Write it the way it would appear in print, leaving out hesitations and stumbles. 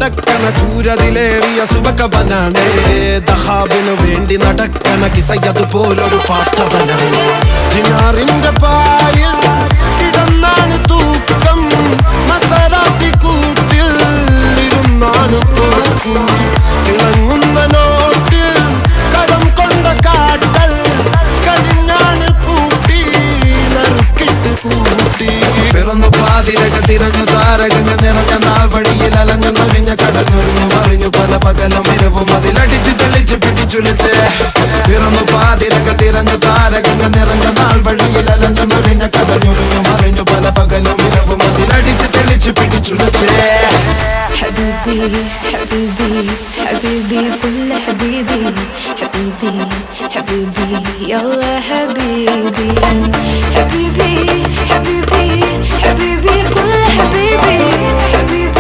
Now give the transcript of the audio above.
നടക്കണ ചൂരതിലേറിയ സുബക്കവനാണ് ദഹാബിനു വേണ്ടി നടക്കണ കിസയതുപോലൊരു പാട്ടവനാണ് ദിനാറിന്റെ പായിൽ കിടന്നാണ് തൂക്കം മസറാത്തി കൂട്ടിൽ ഇരുന്നാണ് പോക്കും തിളങ്ങുന്ന നോട്ടിൽ കടം കൊണ്ട കാട്ടൽ കടിഞ്ഞാണ് പൂട്ടി നറുക്കിട്ട് കൂട്ടി പിറന്നു പാതിരക തിരഞ്ഞു താരകങ്ങൾ നിറഞ്ഞ നാൾ വഴിയിൽ അലഞ്ഞു നവിഞ്ഞ കടഞ്ഞൊരിഞ്ഞു മറിഞ്ഞു പല പകലും ഇരവും അതിലടിച്ച് തെളിച്ച് പിടിച്ചുലച്ച് പിറന്നു പാതിരക തിരഞ്ഞു താരകങ്ങൾ നിറഞ്ഞ നാൾ വഴിയിൽ അലഞ്ഞു നവിഞ്ഞ കടഞ്ഞൊരിഞ്ഞു മറിഞ്ഞു പല പകലും ഇരവും അതിലടിച്ച് തെളിച്ച് പിടിച്ചുലച്ച് حبيبي حبيبي حبيبي كل حبيبي حبيبي حبيبي يلا حبيبي حبيبي حبيبي حبيبي كل حبيبي حبيبي